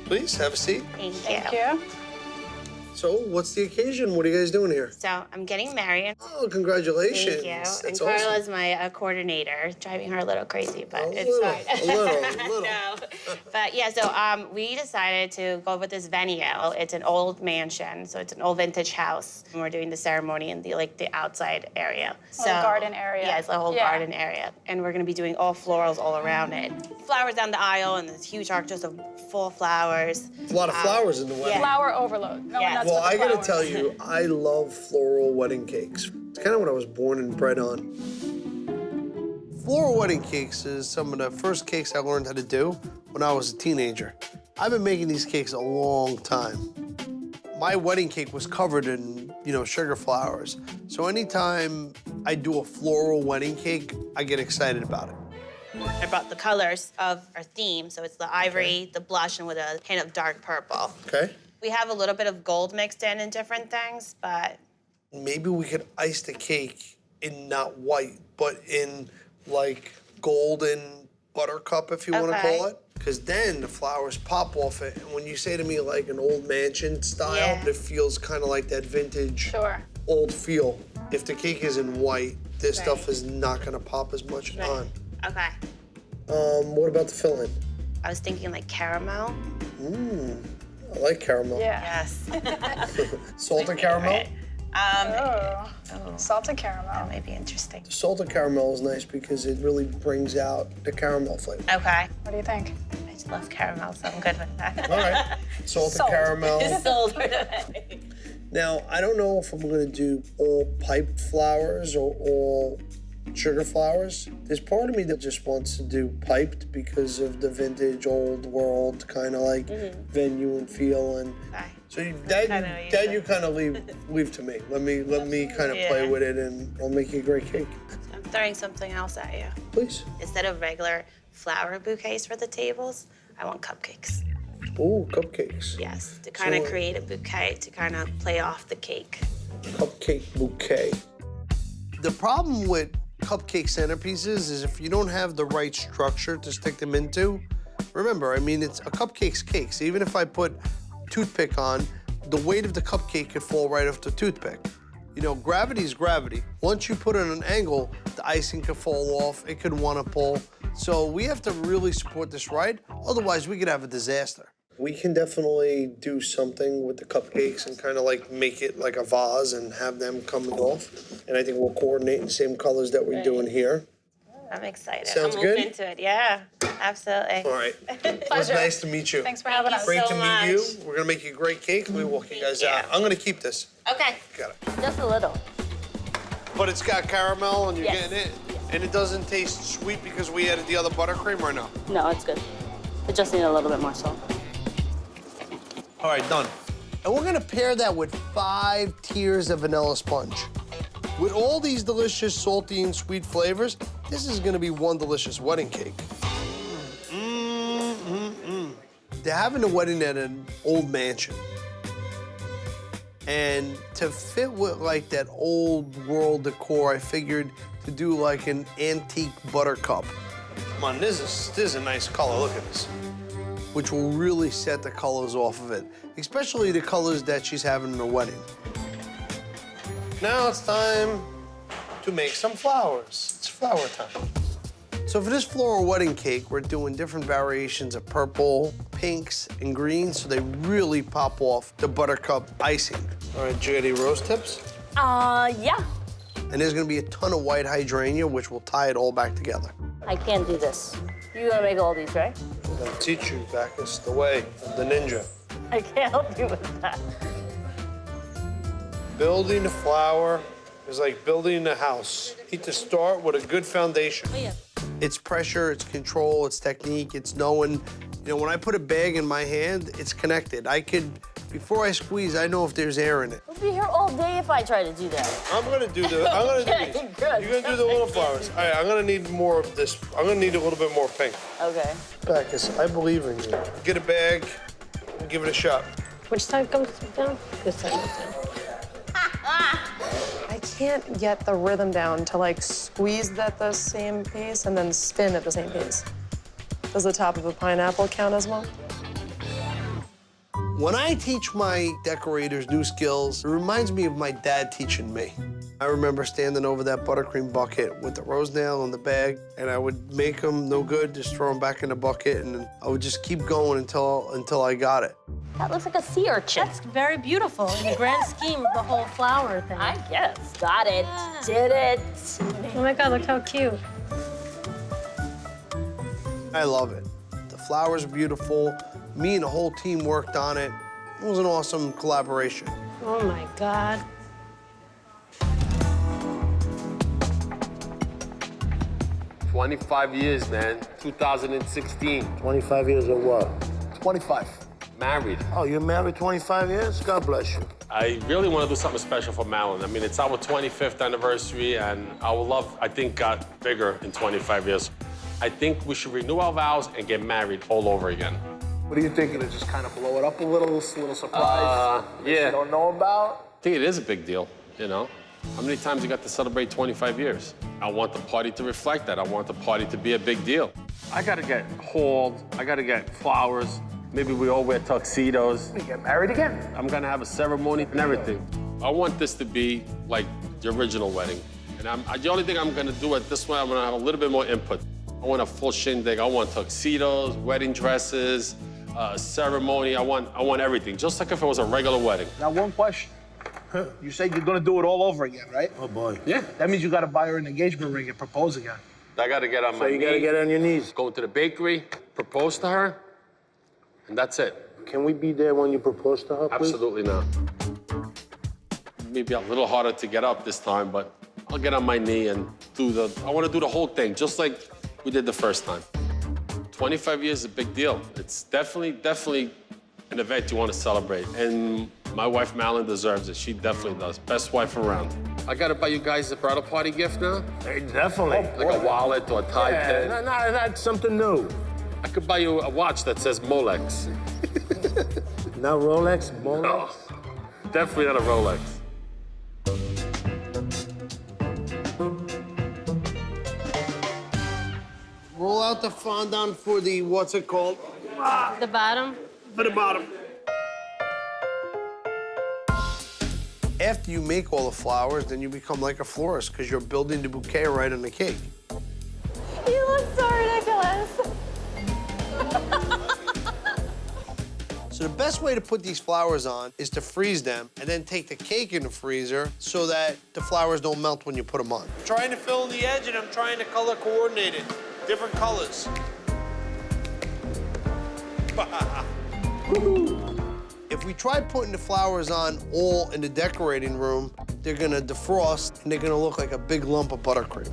Please, have a seat. Thank you. So, what's the occasion? What are you guys doing here? So I'm getting married. Oh, congratulations. Thank you. That's and awesome. Carlo is my coordinator, driving her a little crazy, but it's fine. A little. No. But yeah, so we decided to go with this venue. It's an old mansion, so it's an old vintage house. And we're doing the ceremony in the outside area. So garden area. Yeah, it's a whole garden area. And we're gonna be doing all florals all around it. Flowers down the aisle and this huge arches of full flowers. A lot of flowers in the wedding. Yeah. Flower overload. Going Yes. nuts Well, with the I gotta flowers. tell you, I love floral wedding cakes. It's kind of what I was born and bred on. Floral wedding cakes is some of the first cakes I learned how to do when I was a teenager. I've been making these cakes a long time. My wedding cake was covered in, sugar flowers. So anytime I do a floral wedding cake, I get excited about it. I brought the colors of our theme, so it's the ivory, the blush, and with a hint of dark purple. Okay. We have a little bit of gold mixed in different things, but... Maybe we could ice the cake in not white, but in like golden buttercup, if you want to call it. Because then the flowers pop off it. And when you say to me like an old mansion style, it feels kind of like that vintage old feel. If the cake is in white, this stuff is not going to pop as much on. Okay. What about the filling? I was thinking like caramel. I like caramel. Yeah. Yes. Salted caramel? Salted caramel. That might be interesting. Salted caramel is nice because it really brings out the caramel flavor. Okay. What do you think? I just love caramel, so I'm good with that. All right. Salted caramel. Sold. Now, I don't know if I'm gonna do all piped flowers or all sugar flowers. There's part of me that just wants to do piped because of the vintage old world kind of like venue and feel. And so that you kind of leave to me. Let me kind of play with it, and I'll make you a great cake. I'm throwing something else at you. Please. Instead of regular flower bouquets for the tables, I want cupcakes. Ooh, cupcakes. Yes, to kind of create a bouquet to kind of play off the cake. Cupcake bouquet. The problem with cupcake centerpieces is if you don't have the right structure to stick them into. Remember, I mean, it's a cupcake's cake. So even if I put toothpick on, the weight of the cupcake could fall right off the toothpick. Gravity is gravity. Once you put it on an angle, the icing could fall off. It could want to pull. So we have to really support this right. Otherwise, we could have a disaster. We can definitely do something with the cupcakes and kind of like make it like a vase and have them coming off. And I think we'll coordinate in the same colors that we're doing here. I'm excited. Sounds I'm good? open to it. Yeah, absolutely. All right. It was nice to meet you. Thanks for having us. Great so to meet much. you. We're gonna make you a great cake. We walk you guys out. I'm gonna keep this. Okay. Got it. Just a little. But it's got caramel and you're getting it. And it doesn't taste sweet because we added the other buttercream, or no? No, it's good. It just needs a little bit more salt. All right, done. And we're gonna pair that with 5 tiers of vanilla sponge. With all these delicious salty and sweet flavors, this is gonna be one delicious wedding cake. They're having a wedding at an old mansion. And to fit with like that old world decor, I figured to do like an antique buttercup. Come on, this is a nice color, look at this. Which will really set the colors off of it, especially the colors that she's having in her wedding. Now it's time to make some flowers. It's flower time. So for this floral wedding cake, we're doing different variations of purple, pinks, and greens, so they really pop off the buttercup icing. All right, do you got any rose tips? Yeah. And there's gonna be a ton of white hydrangea, which will tie it all back together. I can't do this. You're gonna make all these, right? I'm gonna teach you, Bacchus, the way of the ninja. I can't help you with that. Building a flower is like building a house. You need to start with a good foundation. Oh, yeah. It's pressure, it's control, it's technique, it's knowing. When I put a bag in my hand, it's connected. Before I squeeze, I know if there's air in it. We'll be here all day if I try to do that. I'm gonna do these. Okay, good. You're gonna do the little flowers. All right, I'm gonna need more of this. I'm gonna need a little bit more pink. Okay. Bacchus, I believe in you. Get a bag and give it a shot. Which side comes down? This side goes down. I can't get the rhythm down to like squeeze at the same pace and then spin at the same pace. Does the top of a pineapple count as well? When I teach my decorators new skills, it reminds me of my dad teaching me. I remember standing over that buttercream bucket with the rose nail in the bag, and I would make them no good, just throw them back in the bucket, and I would just keep going until I got it. That looks like a sea urchin. That's very beautiful in the grand scheme of the whole flower thing. I guess. Got it. Did it. Oh my God, look how cute. I love it. The flowers are beautiful. Me and the whole team worked on it. It was an awesome collaboration. Oh my God. "25 years, man. 2016. 25 years of what? 25. Married. Oh, you're married 25 years? God bless you. I really want to do something special for Madeline. I mean, it's our 25th anniversary, and our love, I think, got bigger in 25 years. I think we should renew our vows and get married all over again. What are you thinking? To just kind of blow it up a little surprise? Yeah. You don't know about? I think it is a big deal, you know? How many times you got to celebrate 25 years? I want the party to reflect that. I want the party to be a big deal. I gotta get hauled. I gotta get flowers. Maybe we all wear tuxedos. We get married again. I'm gonna have a ceremony and everything. I want this to be like the original wedding. And the only thing I'm gonna do at this one, I'm gonna have a little bit more input. I want a full shindig. I want tuxedos, wedding dresses, ceremony. I want everything, just like if it was a regular wedding. Now, one question. You said you're gonna do it all over again, right? Oh, boy. Yeah. That means you gotta buy her an engagement ring and propose again. I gotta get on my So you gotta knees, get on your knees. go to the bakery, propose to her, and that's it. Can we be there when you propose to her, please? Absolutely not. Maybe a little harder to get up this time, but I'll get on my knee and I want to do the whole thing, just like we did the first time. 25 years is a big deal. It's definitely an event you want to celebrate. And my wife, Madeline, deserves it. She definitely does. Best wife around. I got to buy you guys a bradle party gift now? Hey, definitely. Like a wallet or a tie pin? No, that's something new. I could buy you a watch that says Molex. Not Rolex, Molex? No, definitely not a Rolex. Roll out the fondant for the, what's it called? The bottom? For the bottom. After you make all the flowers, then you become like a florist because you're building the bouquet right on the cake. You look so ridiculous. So the best way to put these flowers on is to freeze them and then take the cake in the freezer so that the flowers don't melt when you put them on. I'm trying to fill in the edge and I'm trying to color coordinate it. Different colors. If we try putting the flowers on all in the decorating room, they're gonna defrost and they're gonna look like a big lump of buttercream.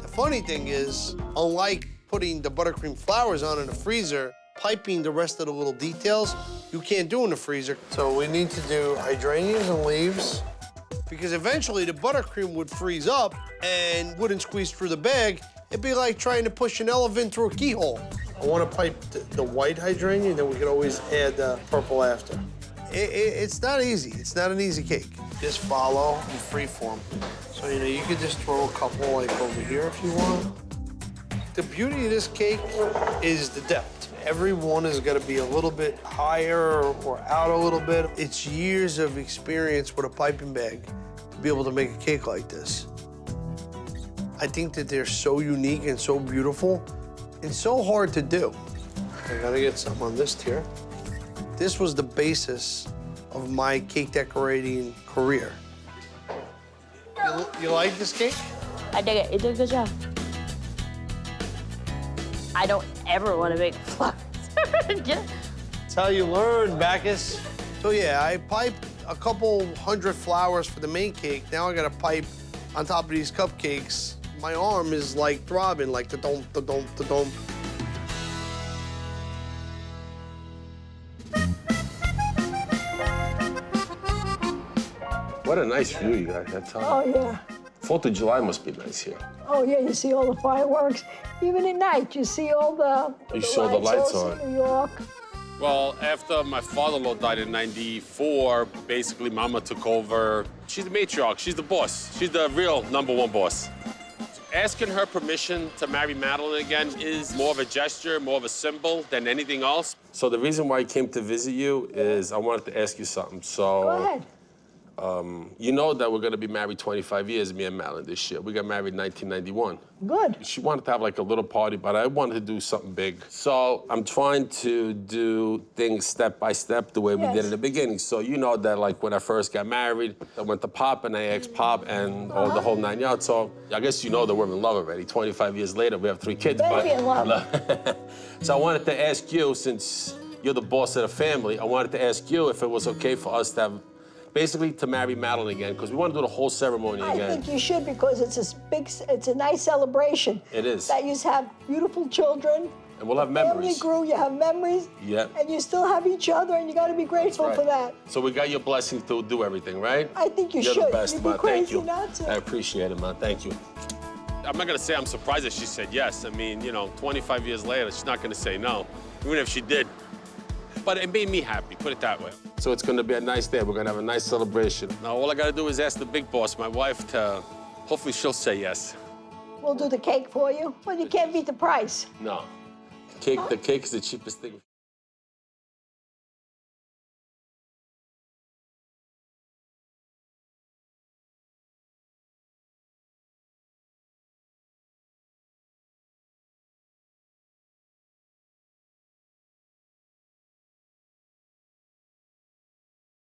The funny thing is, unlike putting the buttercream flowers on in the freezer, piping the rest of the little details, you can't do in the freezer. So we need to do hydrangeas and leaves because eventually the buttercream would freeze up and wouldn't squeeze through the bag. It'd be like trying to push an elephant through a keyhole. I want to pipe the white hydrangea, then we can always add the purple after. It's not easy. It's not an easy cake. Just follow in free form. So, you know, you could just throw a couple like over here if you want. The beauty of this cake is the depth. Every one is gonna be a little bit higher or out a little bit. It's years of experience with a piping bag to be able to make a cake like this. I think that they're so unique and so beautiful and so hard to do. I gotta get something on this tier. This was the basis of my cake decorating career. You like this cake? I dig it. You did a good job. I don't ever want to make flowers again. That's how you learn, Bacchus. So yeah, I piped a couple hundred flowers for the main cake. Now I gotta pipe on top of these cupcakes. My arm is like throbbing, like da-dum, da-dum, da-dum. What a nice view you got here, Tom. Oh, yeah. 4th of July must be nice here. Oh, yeah, you see all the fireworks. Even at night, you see all You saw the lights also on. in New York. Well, after my father-in-law died in '94, basically Mama took over. She's the matriarch, she's the boss. She's the real #1 boss. Asking her permission to marry Madeline again is more of a gesture, more of a symbol than anything else. So the reason why I came to visit you is I wanted to ask you something. So, Go ahead. You know that we're gonna be married 25 years, me and Madeline, this year. We got married in 1991. Good. She wanted to have like a little party, but I wanted to do something big. So I'm trying to do things step by step the way we did in the beginning. So you know that like when I first got married, I went to Pop and I asked Pop and all the whole 9 yards. So I guess you know that we're in love already. 25 years later, we have 3 kids. Better be in love. So I wanted to ask you, since you're the boss of the family, I wanted to ask you if it was okay for us to have, basically to marry Madeline again, because we want to do the whole ceremony I again. think you should because it's a nice celebration. It is. That you have beautiful children. And we'll have Family memories. grew, you have memories. Yep. And you still have each other, and you got to be grateful for that. So we got your blessing to do everything, right? I think you You're should. the best, You'd be man. Thank crazy you. not to. I appreciate it, man. Thank you. I'm not gonna say I'm surprised that she said yes. I mean, you know, 25 years later, she's not gonna say no, even if she did. But it made me happy, put it that way. So it's gonna be a nice day. We're gonna have a nice celebration. Now, all I gotta do is ask the big boss, my wife, to, hopefully she'll say yes. We'll do the cake for you. Well, you can't beat the price. No. The cake is the cheapest thing.